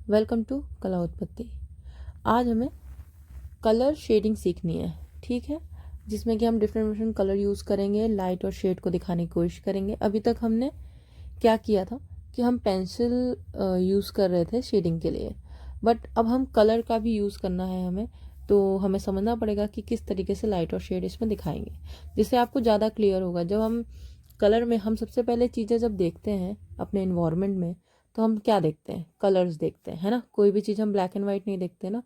Welcome to कला उत्पत्ति। आज हमें कलर शेडिंग सीखनी है, ठीक है, जिसमें कि हम डिफरेंट डिफरेंट कलर यूज़ करेंगे, लाइट और शेड को दिखाने की कोशिश करेंगे। अभी तक हमने क्या किया था कि हम पेंसिल यूज़ कर रहे थे शेडिंग के लिए, बट अब हम कलर का भी यूज़ करना है हमें, तो हमें समझना पड़ेगा कि किस तरीके से लाइट और शेड इसमें दिखाएंगे, जिससे आपको ज़्यादा क्लियर होगा। जब हम कलर में हम सबसे पहले चीज़ें जब देखते हैं अपने इन्वायरमेंट में, तो हम क्या देखते हैं? कलर्स देखते हैं, है ना। कोई भी चीज़ हम ब्लैक एंड वाइट नहीं देखते ना,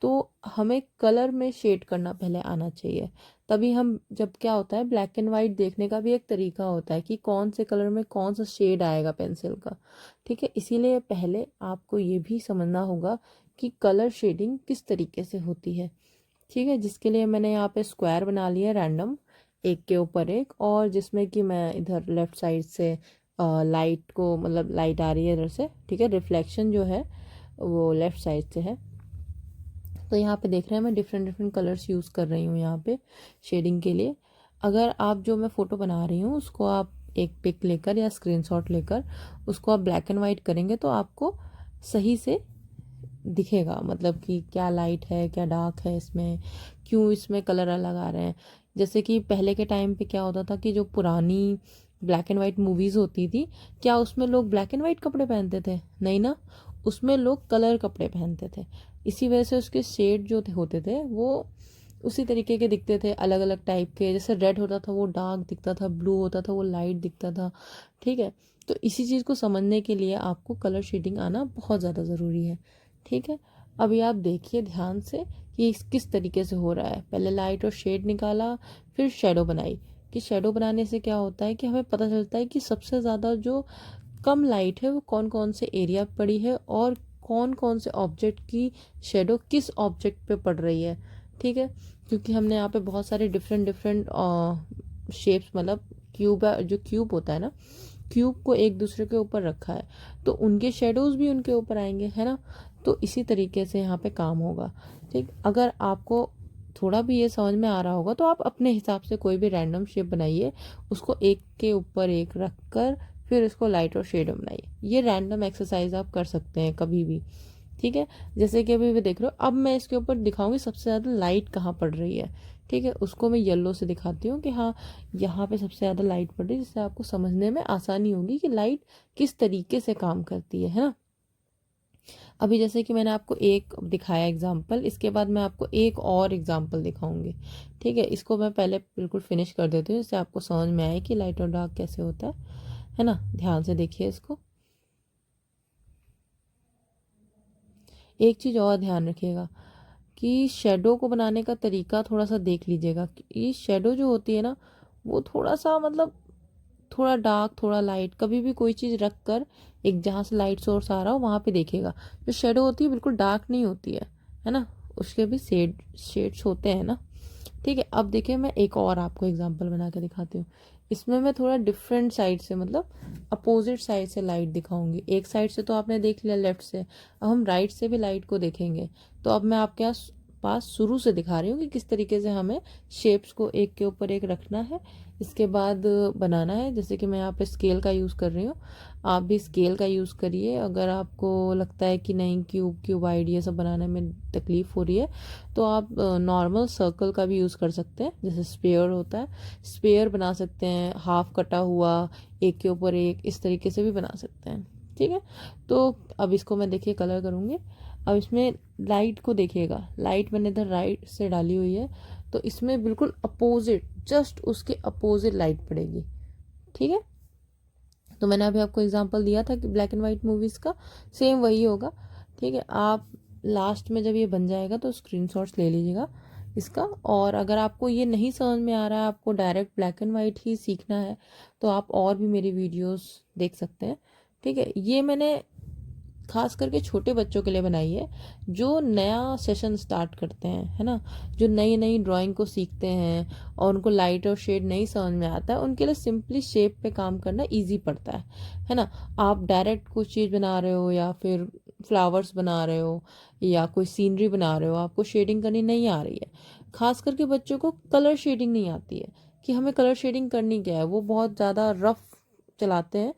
तो हमें कलर में शेड करना पहले आना चाहिए। तभी हम, जब क्या होता है, ब्लैक एंड वाइट देखने का भी एक तरीका होता है कि कौन से कलर में कौन सा शेड आएगा पेंसिल का, ठीक है। इसीलिए पहले आपको ये भी समझना होगा कि कलर शेडिंग किस तरीके से होती है, ठीक है। जिसके लिए मैंने यहाँ पे स्क्वायर बना लिया रैंडम, एक के ऊपर एक, और जिसमें कि मैं इधर लेफ्ट साइड से लाइट को, मतलब लाइट आ रही है इधर से, ठीक है, रिफ्लेक्शन जो है वो लेफ्ट साइड से है। तो यहाँ पे देख रहे हैं मैं डिफरेंट डिफरेंट कलर्स यूज़ कर रही हूँ यहाँ पे शेडिंग के लिए। अगर आप जो मैं फ़ोटो बना रही हूँ उसको आप एक पिक लेकर या स्क्रीनशॉट लेकर उसको आप ब्लैक एंड वाइट करेंगे तो आपको सही से दिखेगा, मतलब कि क्या लाइट है क्या डार्क है इसमें, क्यों इसमें कलर अलग आ रहे हैं। जैसे कि पहले के टाइम पे क्या होता था कि जो पुरानी ब्लैक एंड वाइट मूवीज़ होती थी, क्या उसमें लोग ब्लैक एंड वाइट कपड़े पहनते थे? नहीं ना, उसमें लोग कलर कपड़े पहनते थे। इसी वजह से उसके शेड जो होते थे वो उसी तरीके के दिखते थे, अलग अलग टाइप के। जैसे रेड होता था वो डार्क दिखता था, ब्लू होता था वो लाइट दिखता था, ठीक है। तो इसी चीज़ को समझने के लिए आपको कलर शेडिंग आना बहुत ज़्यादा ज़रूरी है, ठीक है। अभी आप देखिए ध्यान से कि किस तरीके से हो रहा है। पहले लाइट और शेड निकाला, फिर शेडो बनाई। कि शेडो बनाने से क्या होता है कि हमें पता चलता है कि सबसे ज़्यादा जो कम लाइट है वो कौन कौन से एरिया पे पड़ी है और कौन कौन से ऑब्जेक्ट की शेडो किस ऑब्जेक्ट पे पड़ रही है, ठीक है। क्योंकि हमने यहाँ पे बहुत सारे डिफरेंट डिफरेंट शेप्स, मतलब क्यूब, जो क्यूब होता है ना, क्यूब को एक दूसरे के ऊपर रखा है, तो उनके शेडोज भी उनके ऊपर आएंगे, है ना। तो इसी तरीके से यहाँ पे काम होगा, ठीक। अगर आपको थोड़ा भी ये समझ में आ रहा होगा तो आप अपने हिसाब से कोई भी रैंडम शेप बनाइए, उसको एक के ऊपर एक रख कर फिर इसको लाइट और शेडो बनाइए। ये रैंडम एक्सरसाइज आप कर सकते हैं कभी भी, ठीक है। जैसे कि अभी भी देख रहे हो, अब मैं इसके ऊपर दिखाऊंगी सबसे ज़्यादा लाइट कहाँ पड़ रही है, ठीक है। उसको मैं येलो से दिखाती हूँ कि हाँ, यहाँ पे सबसे ज़्यादा लाइट पड़ रही है, जिससे आपको समझने में आसानी होगी कि लाइट किस तरीके से काम करती है ना। अभी जैसे कि मैंने आपको एक दिखाया एग्जाम्पल, इसके बाद मैं आपको एक और एग्जाम्पल दिखाऊंगी, ठीक है। इसको मैं पहले बिल्कुल फिनिश कर देती हूँ, जिससे आपको समझ में आए कि लाइट और डार्क कैसे होता है ना। ध्यान से देखिए इसको। एक चीज़ और ध्यान रखिएगा कि शेडो को बनाने का तरीका थोड़ा सा देख लीजिएगा। ये शेडो जो होती है ना, वो थोड़ा सा, मतलब थोड़ा डार्क थोड़ा लाइट, कभी भी कोई चीज़ रख कर एक जहाँ से लाइट सोर्स आ रहा हो वहाँ पे देखिएगा। जो शेडो होती है बिल्कुल डार्क नहीं होती है ना। उसके भी शेड्स होते हैं ना, ठीक है। अब देखिए मैं एक और आपको एग्जांपल बना के दिखाती हूँ। इसमें मैं थोड़ा डिफरेंट साइड से, मतलब अपोजिट साइड से लाइट दिखाऊंगी। एक साइड से तो आपने देख लिया लेफ्ट से, अब हम राइट से भी लाइट को देखेंगे। तो अब मैं आपके पास शुरू से दिखा रही हूँ कि किस तरीके से हमें शेप्स को एक के ऊपर एक रखना है, इसके बाद बनाना है। जैसे कि मैं यहाँ पे स्केल का यूज़ कर रही हूँ, आप भी स्केल का यूज़ करिए। अगर आपको लगता है कि नहीं, क्यूब क्यूबाइड ये सब बनाने में तकलीफ़ हो रही है, तो आप नॉर्मल सर्कल का भी यूज़ कर सकते हैं। जैसे स्पेयर होता है, स्पेयर बना सकते हैं, हाफ कटा हुआ एक के ऊपर एक, इस तरीके से भी बना सकते हैं, ठीक है। तो अब इसको मैं देखिए कलर करूँगी। अब इसमें लाइट को देखिएगा, लाइट मैंने इधर राइट से डाली हुई है, तो इसमें बिल्कुल अपोजिट, जस्ट उसके अपोजिट लाइट पड़ेगी, ठीक है। तो मैंने अभी आपको एग्जांपल दिया था कि ब्लैक एंड वाइट मूवीज़ का, सेम वही होगा, ठीक है। आप लास्ट में जब ये बन जाएगा तो स्क्रीनशॉट्स ले लीजिएगा इसका। और अगर आपको ये नहीं समझ में आ रहा है, आपको डायरेक्ट ब्लैक एंड वाइट ही सीखना है, तो आप और भी मेरी वीडियोस देख सकते हैं, ठीक है। ये मैंने खास करके छोटे बच्चों के लिए बनाई है, जो नया सेशन स्टार्ट करते हैं, है ना, जो नई नई ड्राइंग को सीखते हैं और उनको लाइट और शेड नहीं समझ में आता है, उनके लिए सिंपली शेप पे काम करना इजी पड़ता है ना। आप डायरेक्ट कुछ चीज़ बना रहे हो या फिर फ्लावर्स बना रहे हो या कोई सीनरी बना रहे हो, आपको शेडिंग करनी नहीं आ रही है। खास करके बच्चों को कलर शेडिंग नहीं आती है कि हमें कलर शेडिंग करनी क्या है, वो बहुत ज़्यादा रफ चलाते हैं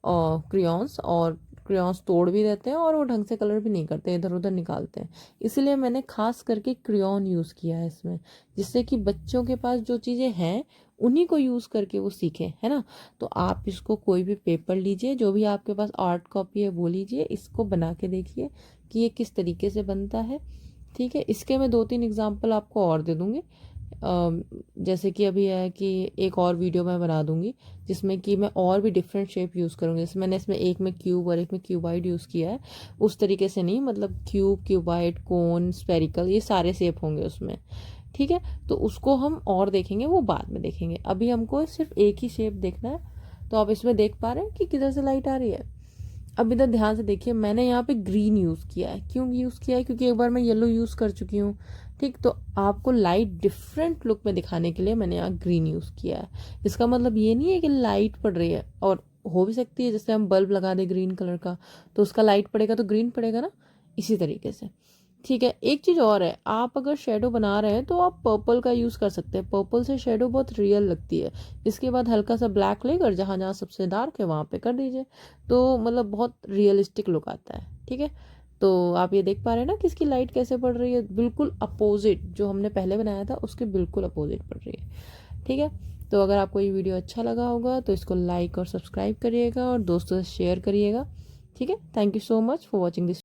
और क्रियॉन्स, और क्रेयॉन्स तोड़ भी देते हैं और वो ढंग से कलर भी नहीं करते, इधर उधर निकालते हैं। इसलिए मैंने खास करके क्रेयॉन यूज़ किया है इसमें, जिससे कि बच्चों के पास जो चीज़ें हैं उन्हीं को यूज़ करके वो सीखें, है ना। तो आप इसको कोई भी पेपर लीजिए, जो भी आपके पास आर्ट कॉपी है वो लीजिए, इसको बना के देखिए कि ये किस तरीके से बनता है। ठीक है, इसके मैं 2-3 एग्जाम्पल आपको और दे दूँगी। जैसे कि अभी है कि एक और वीडियो मैं बना दूंगी जिसमें कि मैं और भी डिफरेंट शेप यूज़ करूँगी। जैसे मैंने इसमें एक में क्यूब और एक में क्यूबाइड यूज़ किया है, उस तरीके से नहीं, मतलब क्यूब, क्यूबाइड, कोन, स्फेरिकल, ये सारे शेप होंगे उसमें। ठीक है, तो उसको हम और देखेंगे, वो बाद में देखेंगे। अभी हमको सिर्फ एक ही शेप देखना है। तो आप इसमें देख पा रहे हैं कि किधर से लाइट आ रही है। अब इधर ध्यान से देखिए, मैंने यहाँ पे ग्रीन यूज़ किया है। क्यों यूज़ किया है? क्योंकि एक बार मैं येलो यूज़ कर चुकी हूँ। ठीक, तो आपको लाइट डिफरेंट लुक में दिखाने के लिए मैंने यहाँ ग्रीन यूज़ किया है। इसका मतलब ये नहीं है कि लाइट पड़ रही है, और हो भी सकती है जैसे हम बल्ब लगा दें ग्रीन कलर का तो उसका लाइट पड़ेगा तो ग्रीन पड़ेगा ना, इसी तरीके से। ठीक है, एक चीज़ और है, आप अगर शेडो बना रहे हैं तो आप पर्पल का यूज़ कर सकते हैं। पर्पल से शेडो बहुत रियल लगती है। इसके बाद हल्का सा ब्लैक लेकर जहाँ जहाँ सबसे डार्क है वहाँ पे कर दीजिए, तो मतलब बहुत रियलिस्टिक लुक आता है। ठीक है, तो आप ये देख पा रहे हैं ना कि इसकी लाइट कैसे पड़ रही है, बिल्कुल अपोजिट जो हमने पहले बनाया था उसके बिल्कुल अपोजिट पड़ रही है। ठीक है, तो अगर आपको ये वीडियो अच्छा लगा होगा तो इसको लाइक और सब्सक्राइब करिएगा और दोस्तों से शेयर करिएगा। ठीक है, thank you so much for watching this.